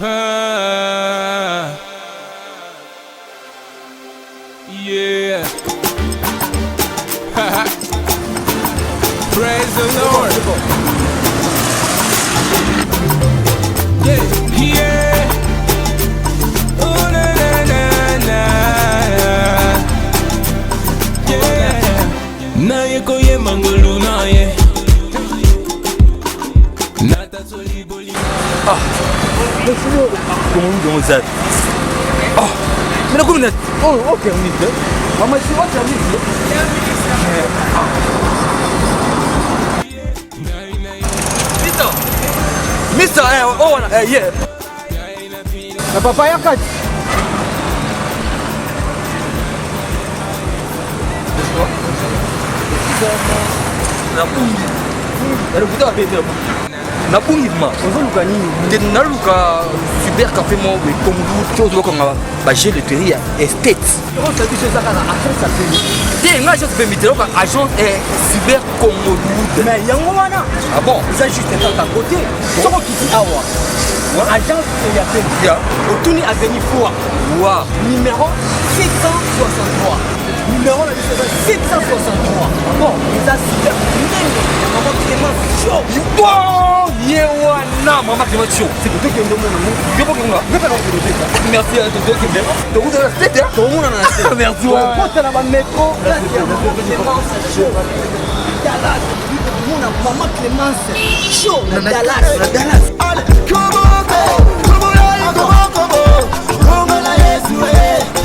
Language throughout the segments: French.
Yeah. Praise the Lord. Yeah, yeah. Oh na na na na. Yeah. Na ye koye mangolu na ye. Nata soli boli. Ah. Comment on ça? Ah. Mais la commune. Oh, OK, on dit. Maman, c'est quoi ça dit? Mister, oh, yeah. Na papaya kati. Napungi ma ozoluka nini nde naluka super café mo be kongu chose ko ngaba ba gel de terre estate On t'a dit ça kana agence ça fait. te nga chose pe mitelo ka agence cyber congo Mais yango wana. ah bon Ça juste à côté. Soko kiti awa. Agence ya pe. ya Otuni avenue Foua. wa Numéro 763. Numéro là 763. Bon, les assistants. Maman Clément chaud. bon yewana mama kimacho C'est que tu es mon yo ko nga merci à tout qui bien donc vous avez fait Tout le monde en a assez. merci Quand on a métro, là c'est Maman Clémence chaud. Dallas. Maman Clémence chaud. Dallas. Allez, comment la Yesu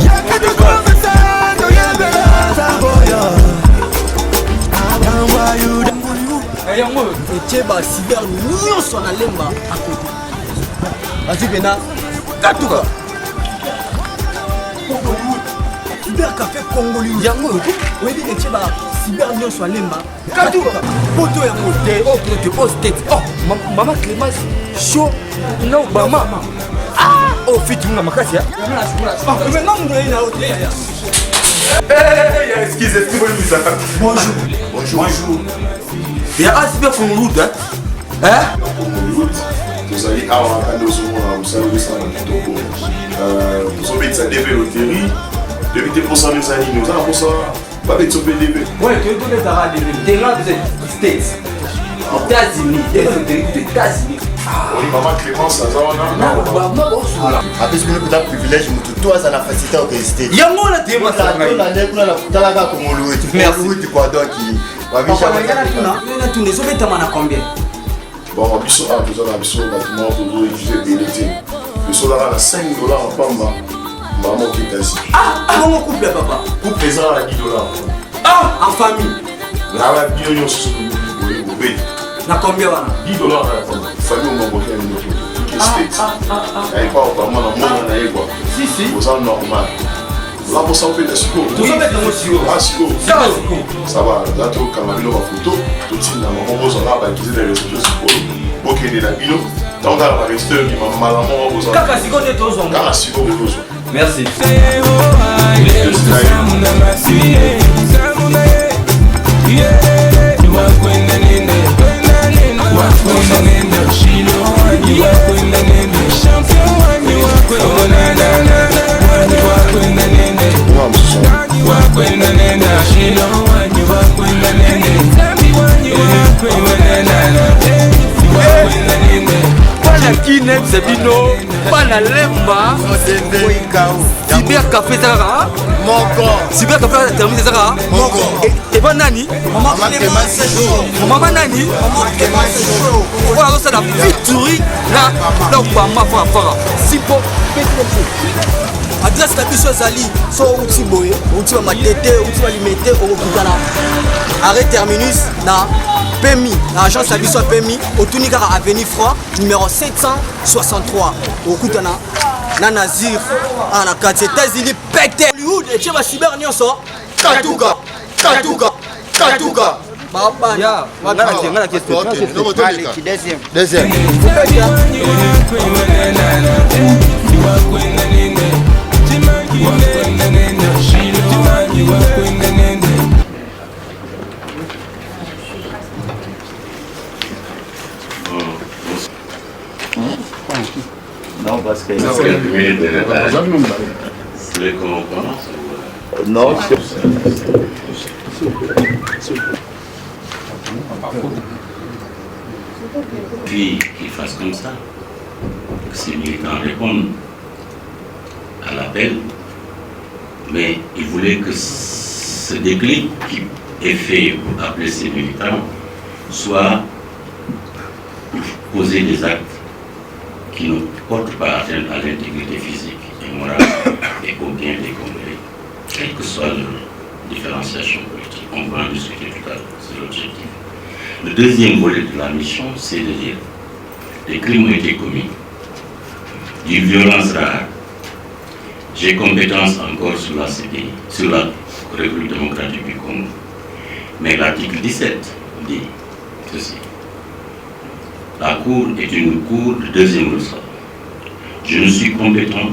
y'a que de conversation, y'a de la boya. yango etie bacyber nyonso na lemba akote bazwi pena katuka cyber café congoli yango oyebi etie bacyber nyonso ya lemba katuka poto yango te oh tu poses tête oh mama Clémence chaud na obama ah oh fit nga makasi ya nga mundu ayina ote Excusez, bonjour ya asibe kongolut hein tozali awa kanda ozomona mosala osala na kitoko tozobetisa dv loterie debi te mposa eza nini oza na mposa babetisa mpe dv ouais tu dois être à des States États-Unis États-Unis oli mama Clémence aza wana apesi bino kuta privilège motu to aza na facilité ya kohésité yango na tema kuna nakutalaka kongolueti kongolueti kwa doki tuna ezobetama na combien bon biso awa toza na biso bato moko tozoutilize ebele te biso olaka na 5 $ mapamba mbala moke kasi bongo couple papa couple eza na 10 $ en famille nala bino nyonso soki obeti na combien wana 10 $ na famille omaboke ya minoko estate ayepa obama na mona na ye kwa oza normal ozaposa opeta sikoyo sava za tokanga bino bafoto totinda mamo bozwanga bakize na réseau sikoyo bokende na bino ntango kaka baregistre obima mbala moko bozwa kaka sikoyo nde tozwa kaka sikoyo bozwa merci bana kine zabino bana lemba cyber café ezaka cyber café termine ezaka eba nani mama nani oyo azosala fituri na obama farafara sipo adresse na biso ezali so outi boye outi bamatete outi balimete okokutana arrêt terminus na PMI na agence na biso ya PMI otuni kaka avenue Froid numéro 763 okutana na Nazir na kati États-Unis pete Hollywood etie bacyber nyonso katuka ya ngana question deuxième Non, parce que... Vous voulez qu'on commence? Non, Puis qu'il fasse comme ça, que ces militants répondent à l'appel, mais il voulait que ce déclic qui est fait pour appeler ces militants soit poser des actes qui ne portent pas atteinte à l'intégrité physique et morale et au bien des Congolais, quelle que soit leur différenciation politique. On va en discuter tout à l'heure, c'est l'objectif. Le deuxième volet de la mission, c'est de dire les crimes ont été commis, d'une violence rare. J'ai compétence encore sur la CPI, sur la République démocratique du Congo. Mais l'article 17 dit ceci. La Cour est une cour de deuxième ressort. Je ne suis compétent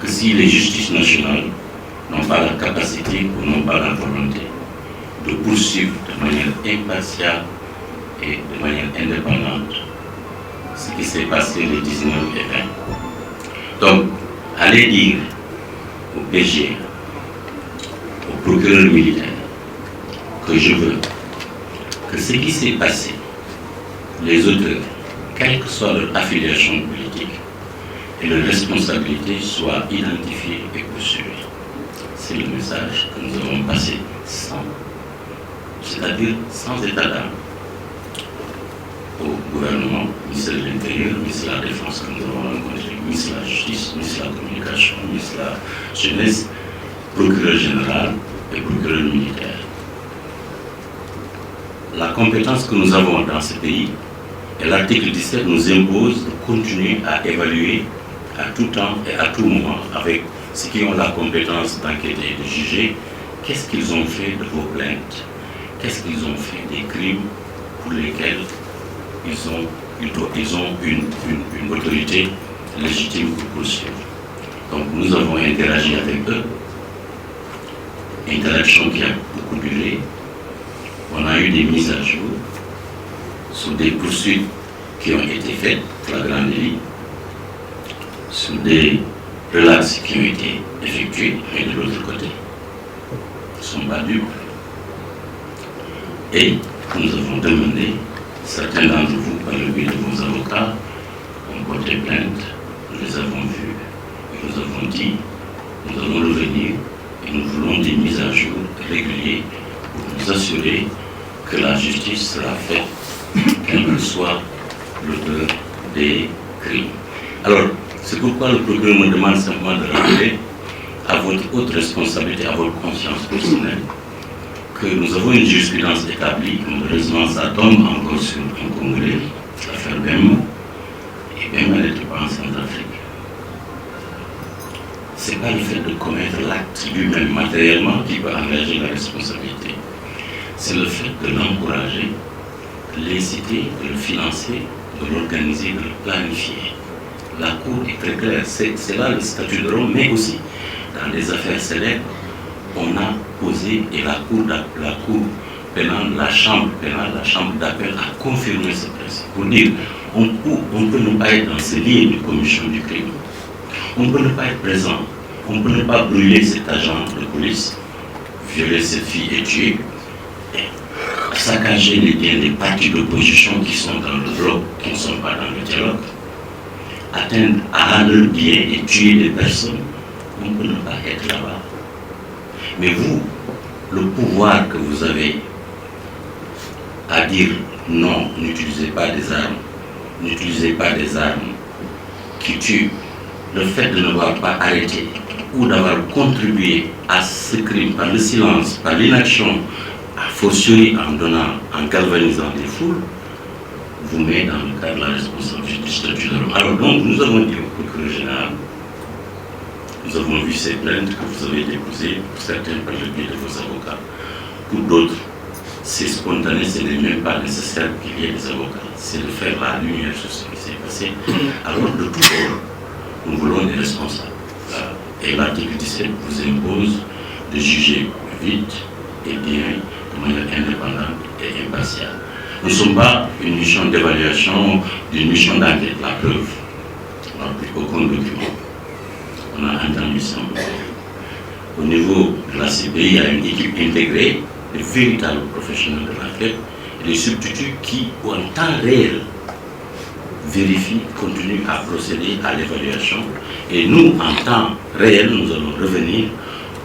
que si les justices nationales n'ont pas la capacité ou n'ont pas la volonté de poursuivre de manière impartiale et de manière indépendante ce qui s'est passé les 19 et 20. Donc, allez dire au PG, au procureur militaire, que je veux que ce qui s'est passé, les auteurs, quelle que soit leur affiliation politique, et leurs responsabilités soient identifiées et poursuivies. C'est le message que nous avons passé c'est-à-dire sans état d'âme, au gouvernement, ministre de l'Intérieur, ministre de la Défense que nous avons rencontré, ministre de la Justice, ministre de la Communication, ministre de la Jeunesse, procureur général et procureur militaire. La compétence que nous avons dans ce pays, et l'article 17 nous impose de continuer à évaluer à tout temps et à tout moment avec ceux qui ont la compétence d'enquêter et de juger, qu'est-ce qu'ils ont fait de vos plaintes, qu'est-ce qu'ils ont fait des crimes pour lesquels ils ont une autorité légitime pour poursuivre. Donc nous avons interagi avec eux, interaction qui a beaucoup duré. On a eu des mises à jour sur des poursuites qui ont été faites, flagrant délit, sur des relax qui ont été effectués, mais de l'autre côté, ils ne sont pas dupes. Et nous avons demandé, certains d'entre vous, par le biais de vos avocats, ont porté plainte, nous les avons vus, et nous avons dit, nous allons revenir, et nous voulons des mises à jour régulières pour nous assurer que la justice sera faite, quel que soit l'auteur des crimes. Alors, c'est pourquoi le procureur me demande simplement de rappeler à votre haute responsabilité, à votre conscience personnelle, que nous avons une jurisprudence établie, malheureusement ça tombe encore sur un Congolais, l'affaire Bemba, et Bemba n'était pas en Centrafrique. Ce n'est pas le fait de commettre l'acte lui-même matériellement qui peut engager la responsabilité. C'est le fait de l'encourager, de l'inciter, de le financer, de l'organiser, de le planifier. La Cour est très claire, c'est là le statut de Rome, mais aussi dans des affaires célèbres, on a posé, et la Cour pénale, la Chambre pénale, la Chambre d'appel a confirmé ce principe. Pour dire, on peut ne pas être dans ce lieu de commission du crime, on peut ne pas être présent, on peut ne pas brûler cet agent de police, violer cette fille et tuer, saccager les biens des partis d'opposition qui sont dans le bloc, qui ne sont pas dans le dialogue, atteindre à leurs biens et tuer des personnes, on ne peut ne pas être là-bas. Mais vous, le pouvoir que vous avez à dire non, n'utilisez pas des armes qui tuent, le fait de ne n'avoir pas arrêté ou d'avoir contribué à ce crime par le silence, par l'inaction, a fortiori en galvanisant les foules, vous met dans le cadre de la responsabilité du statut de l'homme. Alors donc, nous avons dit au procureur général, nous avons vu ces plaintes que vous avez déposées, pour certains par le biais de vos avocats. Pour d'autres, c'est spontané, ce n'est même pas nécessaire qu'il y ait des avocats. C'est de faire la lumière sur ce qui s'est passé. Alors, de tout ordre, nous voulons des responsables. Et l'article 17 vous impose de juger vite et bien, de manière indépendante et impartiale. Nous ne sommes pas une mission d'évaluation, d'une mission d'enquête, la preuve. On n'a plus aucun document. On a entendu simplement. Au niveau de la CPI, il y a une équipe intégrée, de véritables professionnels de l'enquête, et des substituts qui, en temps réel, vérifient, continuent à procéder à l'évaluation. Et nous, en temps réel, nous allons revenir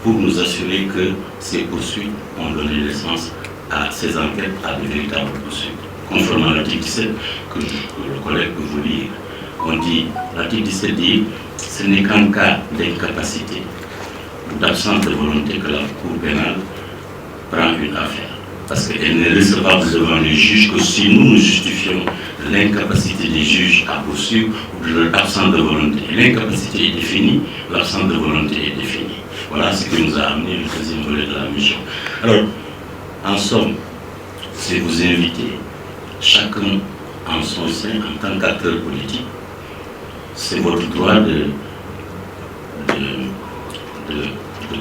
pour nous assurer que ces poursuites ont donné naissance à ces enquêtes, à de véritables poursuites. Conformément à l'article 17, que le collègue peut vous lire, on dit, l'article 17 dit, ce n'est qu'en cas d'incapacité ou d'absence de volonté que la Cour pénale prend une affaire. Parce qu'elle n'est recevable devant les juges que si nous justifions l'incapacité des juges à poursuivre ou de l'absence de volonté. L'incapacité est définie, l'absence de volonté est définie. Voilà ce qui nous a amené le deuxième volet de la mission. Alors, en somme, c'est vous inviter, chacun en son sein, en tant qu'acteur politique, c'est votre droit de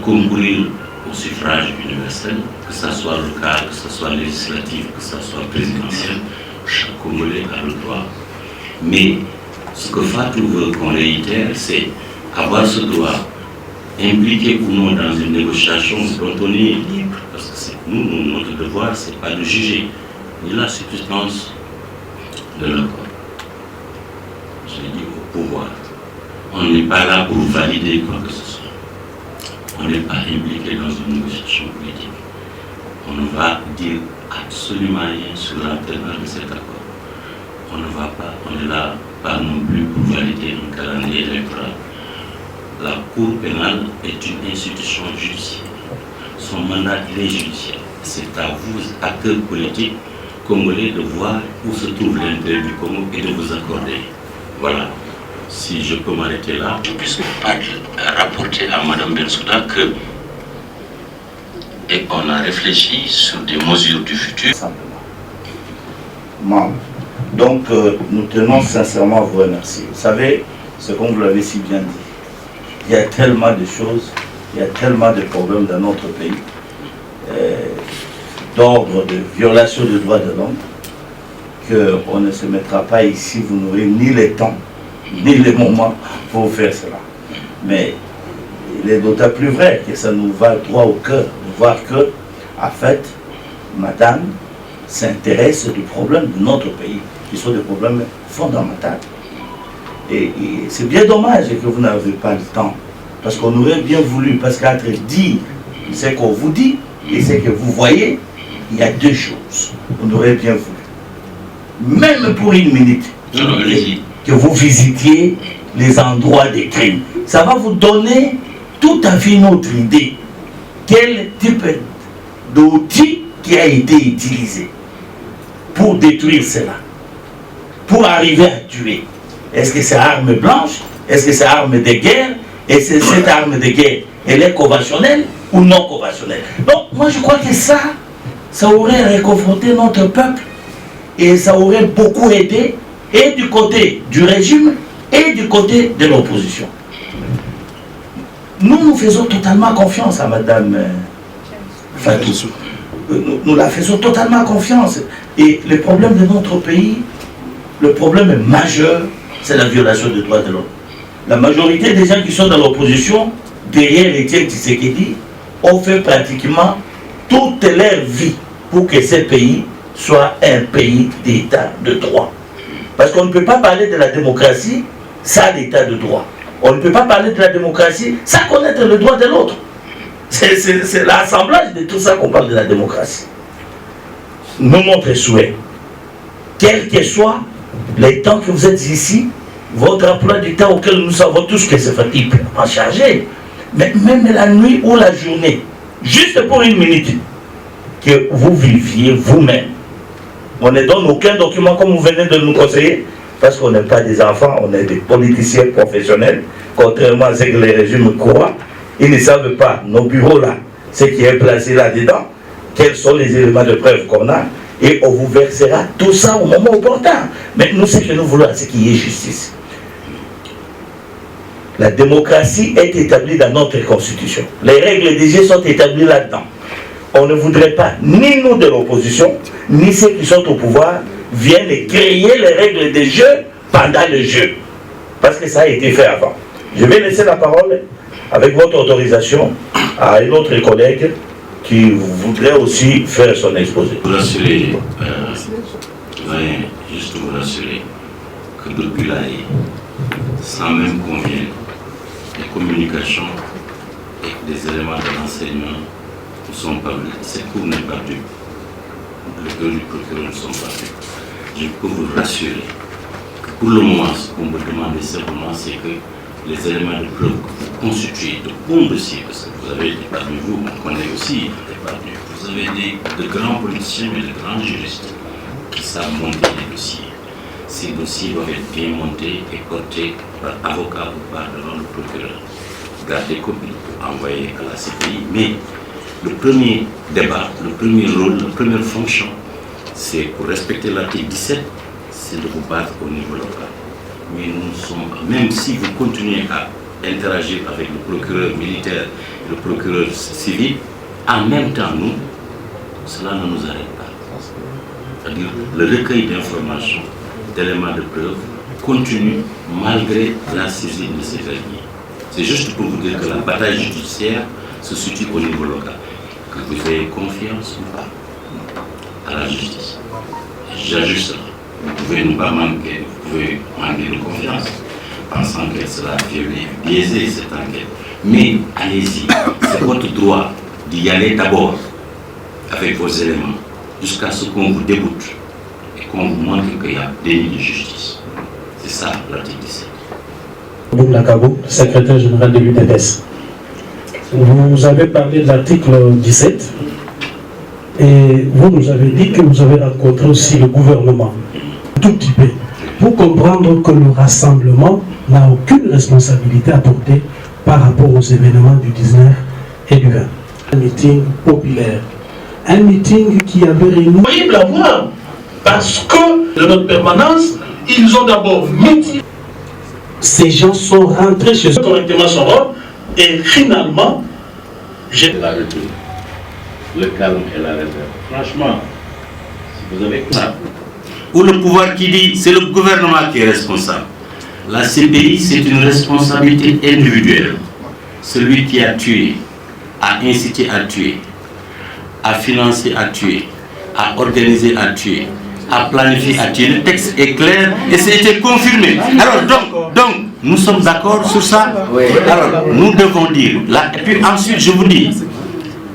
concourir au suffrage universel, que ce soit local, que ce soit législatif, que ce soit présidentiel. Chaque Congolais a le droit. Mais ce que Fatou veut qu'on réitère, c'est avoir ce droit, impliqué ou non dans une négociation dont on est libre, parce que c'est nous, notre devoir, c'est pas de juger ni la substance de l'accord. Je dis au pouvoir. On n'est pas là pour valider quoi que ce soit. On n'est pas impliqué dans une négociation politique. On ne va dire absolument rien sur la teneur de cet accord. On ne va pas, on est là pas non plus pour valider un calendrier électoral. La Cour pénale est une institution judiciaire. Son mandat, il est judiciaire. C'est à vous, acteurs politiques congolais, de voir où se trouve l'intérêt du Congo et de vous accorder. Voilà. Si je peux m'arrêter là, je puisse rapporter à Mme Bensouda que et on a réfléchi sur des mesures du futur. Simplement. Donc, nous tenons sincèrement à vous remercier. Vous savez, ce qu'on vous l'avez si bien dit, il y a tellement de choses, il y a tellement de problèmes dans notre pays, d'ordre de violation des droits de l'homme, qu'on ne se mettra pas ici, vous n'aurez ni le temps, ni les moments pour faire cela. Mais il est d'autant plus vrai que ça nous va droit au cœur de voir que, en fait, madame s'intéresse aux problèmes de notre pays, qui sont des problèmes fondamentaux. Et c'est bien dommage que vous n'avez pas le temps, parce qu'on aurait bien voulu, parce qu'entre dire ce qu'on vous dit et ce que vous voyez, il y a deux choses. On aurait bien voulu. Même pour une minute, que vous visitiez les endroits des crimes. Ça va vous donner tout à fait une autre idée. Quel type d'outil qui a été utilisé pour détruire cela, pour arriver à tuer. Est-ce que c'est arme blanche? Est-ce que c'est arme de guerre? Et cette arme de guerre, elle est conventionnelle ou non conventionnelle? Donc, moi je crois que ça aurait réconforté notre peuple et ça aurait beaucoup aidé, et du côté du régime et du côté de l'opposition. Nous faisons totalement confiance à Madame Fatou. Nous la faisons totalement confiance. Et le problème de notre pays, le problème majeur, c'est la violation des droits de l'homme. La majorité des gens qui sont dans l'opposition, derrière Etienne Tshisekedi, ont fait pratiquement toute leur vie pour que ce pays soit un pays d'état de droit. Parce qu'on ne peut pas parler de la démocratie sans l'état de droit. On ne peut pas parler de la démocratie sans connaître le droit de l'autre. C'est l'assemblage de tout ça qu'on parle de la démocratie. Nous, notre souhait, quel que soit les temps que vous êtes ici, votre emploi du temps auquel nous savons tous que c'est en charger, mais même la nuit ou la journée, juste pour une minute, que vous viviez vous-même. On ne donne aucun document comme vous venez de nous conseiller, parce qu'on n'est pas des enfants, on est des politiciens professionnels, contrairement à ce que les régimes croient. Ils ne savent pas, nos bureaux là, ce qui est placé là-dedans, quels sont les éléments de preuve qu'on a, et on vous versera tout ça au moment opportun. Mais nous, ce que nous voulons, c'est qu'il y ait justice. La démocratie est établie dans notre constitution. Les règles du jeu sont établies là-dedans. On ne voudrait pas, ni nous de l'opposition, ni ceux qui sont au pouvoir, viennent créer les règles du jeu pendant le jeu. parce que ça a été fait avant. Je vais laisser la parole, avec votre autorisation, à un autre collègue qui voudrait aussi faire son exposé. Vous rassurer, juste vous rassurer que depuis là, sans même qu'on vienne, les communications et les éléments de renseignement ne sont pas venus. Cette cour n'est pas due. Le bureau du procureur ne sont pas venus. Je peux vous rassurer que pour le moment, ce qu'on me demande simplement, c'est que les éléments de preuve que vous constituez de bons dossiers, parce que vous avez des parmi vous, on connaît aussi des parmi vous avez de grands politiciens et de grands juristes qui savent monter les dossiers. Ces dossiers doivent être bien montés et portés par avocat ou par devant le procureur. Gardez copie pour envoyer à la CPI, mais le premier débat, le premier rôle, la première fonction, c'est pour respecter l'article 17, c'est de vous battre au niveau local. Mais nous sommes, même si vous continuez à interagir avec le procureur militaire et le procureur civil, en même temps, nous, cela ne nous arrête pas. C'est-à-dire le recueil d'informations, d'éléments de preuve continue malgré la saisine de ces derniers. C'est juste pour vous dire que la bataille judiciaire se situe au niveau local. Que vous ayez confiance ou pas à la justice. J'ajuste cela. Vous pouvez ne pas manquer, vous pouvez manquer de confiance, pensant que cela vient biaiser cette enquête. Mais allez-y, c'est votre droit d'y aller d'abord avec vos éléments, jusqu'à ce qu'on vous déboute et qu'on vous montre qu'il y a déni de justice. C'est ça l'article 17. Boum secrétaire général de l'UDPS. Vous avez parlé de l'article 17 et vous nous avez dit que vous avez rencontré aussi le gouvernement. Tout petit peu, pour comprendre que le rassemblement n'a aucune responsabilité à porter par rapport aux événements du 19 et du 20. Un meeting populaire, un meeting qui avait réuni... Horrible à voir, parce que de notre permanence, ils ont d'abord menti. Ces gens sont rentrés chez eux Correctement son rôle, et finalement, j'ai la retenue, le calme et la réserve. Franchement, si vous avez ça. Ou le pouvoir qui dit c'est le gouvernement qui est responsable. La CPI, c'est une responsabilité individuelle. Celui qui a tué, a incité à tuer, a financé à tuer, a organisé à tuer, a planifié à tuer. Le texte est clair et c'était confirmé. Alors donc, nous sommes d'accord sur ça. Alors, nous devons dire, là, et puis ensuite je vous dis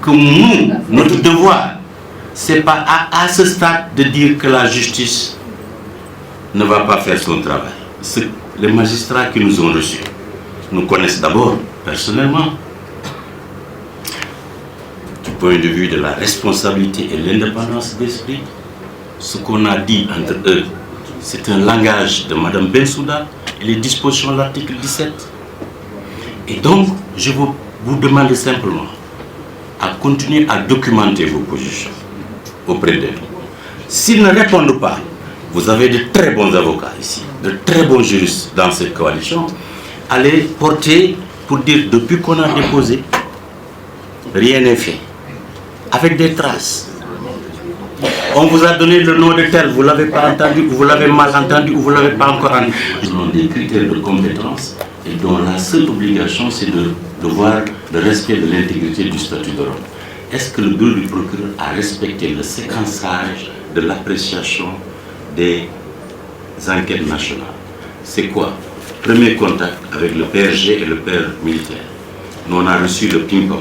que nous, notre devoir, c'est pas à ce stade de dire que la justice ne va pas faire son travail. Les magistrats qui nous ont reçus nous connaissent d'abord personnellement. Du point de vue de la responsabilité et l'indépendance d'esprit, ce qu'on a dit entre eux, c'est un langage de Mme Bensouda et les dispositions de l'article 17. Et donc, je vous demande simplement à continuer à documenter vos positions auprès d'eux. S'ils ne répondent pas, vous avez de très bons avocats ici, de très bons juristes dans cette coalition. Allez porter pour dire depuis qu'on a déposé, rien n'est fait. Avec des traces. On vous a donné le nom de tel, vous ne l'avez pas entendu, ou vous l'avez mal entendu, ou vous ne l'avez pas encore entendu. Ils ont des critères de compétence et dont la seule obligation, c'est de voir le respect de l'intégrité du statut de Rome. Est-ce que le bureau du procureur a respecté le séquençage de l'appréciation des enquêtes nationales? C'est quoi? Premier contact avec le PRG et le père militaire. Nous, on a reçu le ping-pong.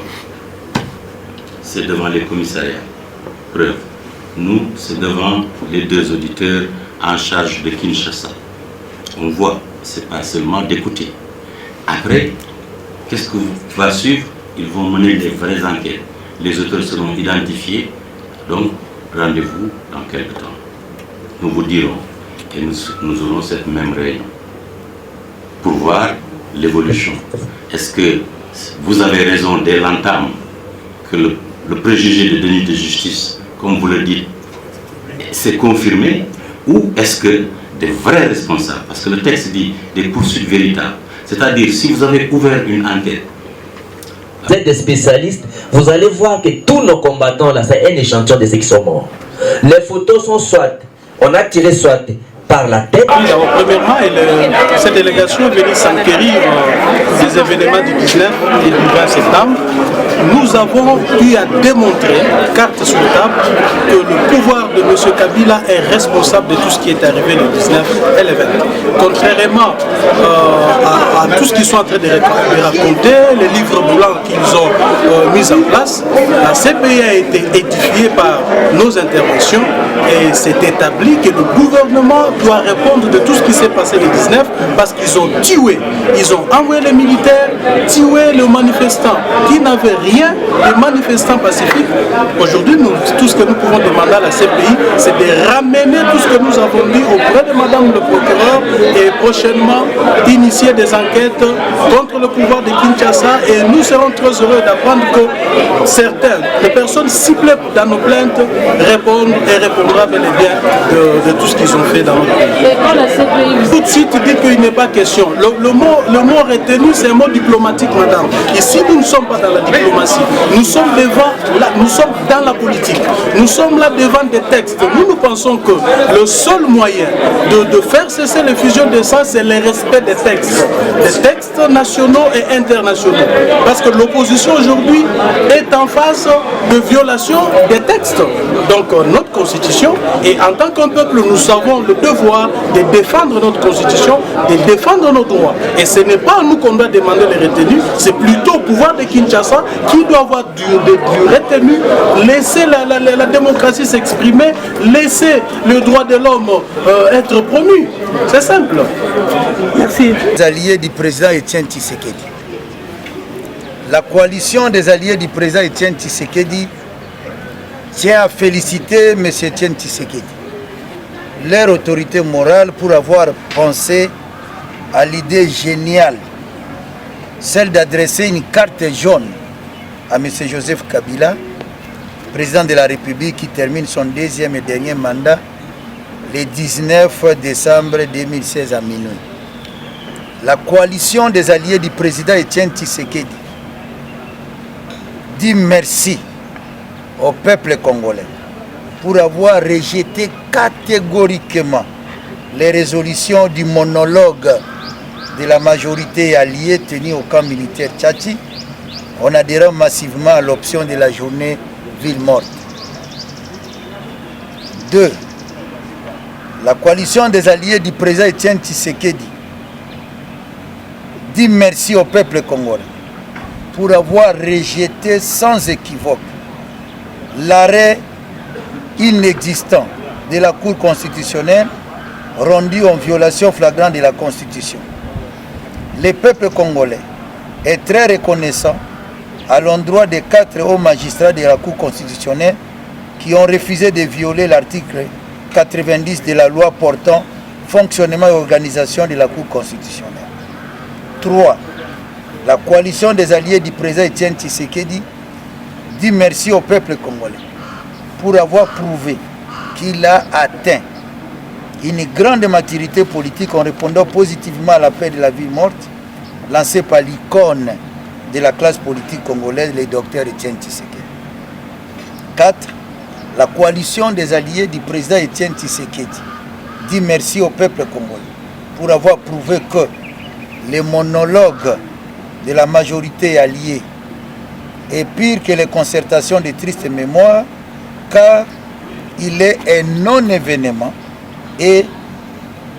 C'est devant les commissariats. Preuve. Nous, c'est devant les deux auditeurs en charge de Kinshasa. On voit, c'est pas seulement d'écouter. Après, qu'est-ce que va suivre? Ils vont mener des vraies enquêtes. Les auteurs seront identifiés. Donc, rendez-vous dans quelques temps. Nous vous dirons, et nous aurons cette même réunion pour voir l'évolution. Est-ce que vous avez raison dès l'entame que le préjugé de déni de justice, comme vous le dites, c'est confirmé, ou est-ce que des vrais responsables, parce que le texte dit des poursuites véritables, c'est-à-dire si vous avez ouvert une enquête. Vous êtes des spécialistes, vous allez voir que tous nos combattants là, c'est un échantillon de ceux qui sont morts. Les photos sont soit, on a tiré soit par la tête. D'abord, premièrement, cette délégation est venue s'enquérir des événements du 19 et du 20 septembre. Nous avons eu à démontrer, carte sur table, que le pouvoir de M. Kabila est responsable de tout ce qui est arrivé le 19 et le 20. Contrairement à tout ce qu'ils sont en train de raconter, les livres blancs qu'ils ont mis en place, la CPI a été édifiée par nos interventions et c'est établi que le gouvernement doit répondre de tout ce qui s'est passé le 19 parce qu'ils ont tué, ils ont envoyé les militaires, tué les manifestants qui n'avaient rien, les manifestants pacifiques. Aujourd'hui, tout ce que nous pouvons demander à la CPI, c'est de ramener tout ce que nous avons dit auprès de Madame le procureur et prochainement initier des enquêtes contre le pouvoir de Kinshasa et nous serons très heureux d'apprendre que certaines des personnes ciblées dans nos plaintes répondent et répondra bel et bien de tout ce qu'ils ont fait dans notre pays. Tout de suite dit qu'il n'est pas question. Le mot retenu, c'est un mot diplomatique, madame. Ici, nous ne sommes pas dans la diplomatie. Nous sommes nous sommes dans la politique. Nous sommes là devant des textes. Nous pensons que le seul moyen de faire cesser les fusions de sang, c'est le respect des textes nationaux et internationaux. Parce que l'opposition aujourd'hui est en face de violation des textes. Donc notre constitution, et en tant qu'un peuple, nous avons le devoir de défendre notre constitution, de défendre nos droits. Et ce n'est pas à nous qu'on doit demander les retenues, c'est plutôt au pouvoir de Kinshasa qui doit avoir du retenu, laisser la démocratie s'exprimer, laisser le droit de l'homme être promu. C'est simple. Merci. Les alliés du président Etienne Tshisekedi. La coalition des alliés du président Etienne Tshisekedi tient à féliciter M. Etienne Tshisekedi, leur autorité morale, pour avoir pensé à l'idée géniale, celle d'adresser une carte jaune à M. Joseph Kabila, président de la République qui termine son deuxième et dernier mandat le 19 décembre 2016 à minuit. La coalition des alliés du président Etienne Tshisekedi dit merci au peuple congolais pour avoir rejeté catégoriquement les résolutions du monologue de la majorité alliée tenue au camp militaire Tchatchi en adhérant massivement à l'option de la journée ville morte. 2. La coalition des alliés du président Etienne Tshisekedi dit merci au peuple congolais pour avoir rejeté sans équivoque l'arrêt inexistant de la Cour constitutionnelle rendu en violation flagrante de la Constitution. Le peuple congolais est très reconnaissant à l'endroit des 4 hauts magistrats de la Cour constitutionnelle qui ont refusé de violer l'article 90 de la loi portant fonctionnement et organisation de la Cour constitutionnelle. 3. La coalition des alliés du président Etienne Tshisekedi dit merci au peuple congolais pour avoir prouvé qu'il a atteint une grande maturité politique en répondant positivement à l'appel de la ville morte lancé par l'icône de la classe politique congolaise, le docteur Etienne Tshisekedi. 4. La coalition des alliés du président Etienne Tshisekedi dit merci au peuple congolais pour avoir prouvé que les monologues de la majorité alliée est pire que les concertations de triste mémoire, car il est un non-événement et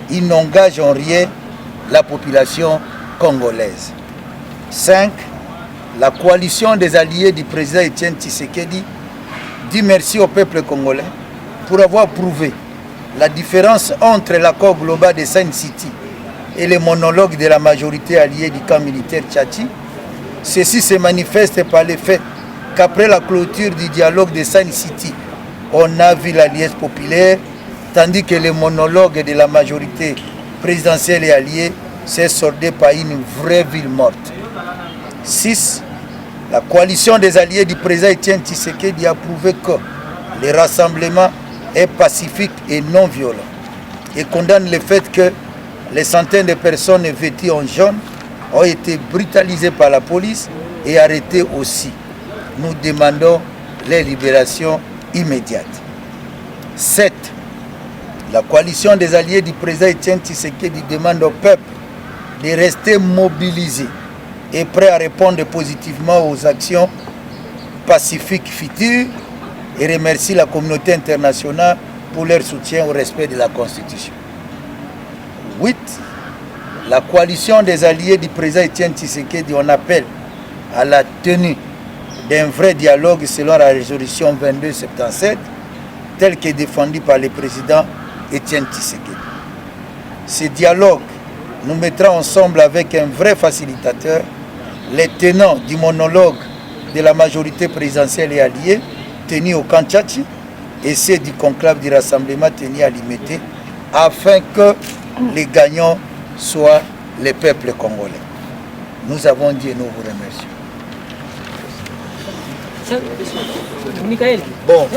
il n'engage en rien la population congolaise. 5. La coalition des alliés du président Etienne Tshisekedi dit merci au peuple congolais pour avoir prouvé la différence entre l'accord global de Sun City et les monologues de la majorité alliée du camp militaire Tchatchi. Ceci se manifeste par le fait qu'après la clôture du dialogue de Sun City, on a vu l'alliance populaire, tandis que les monologues de la majorité présidentielle et alliée s'est soldé par une vraie ville morte. 6. La coalition des alliés du président Etienne Tshisekedi a prouvé que le rassemblement est pacifique et non violent et condamne le fait que les centaines de personnes vêtues en jaune ont été brutalisées par la police et arrêtées aussi. Nous demandons les libérations immédiates. 7. La coalition des alliés du président Etienne Tshisekedi demande au peuple de rester mobilisé et prêt à répondre positivement aux actions pacifiques futures et remercie la communauté internationale pour leur soutien au respect de la Constitution. 8. La coalition des alliés du président Etienne Tshisekedi en appelle à la tenue d'un vrai dialogue selon la résolution 2277 telle qu'est défendue par le président Etienne Tshisekedi. Ce dialogue nous mettra ensemble avec un vrai facilitateur, les tenants du monologue de la majorité présidentielle et alliée tenu au Kanchachi et ceux du conclave du rassemblement tenu à Limete afin que les gagnants soient les peuples congolais. Nous avons dit et nous vous remercions. Bon,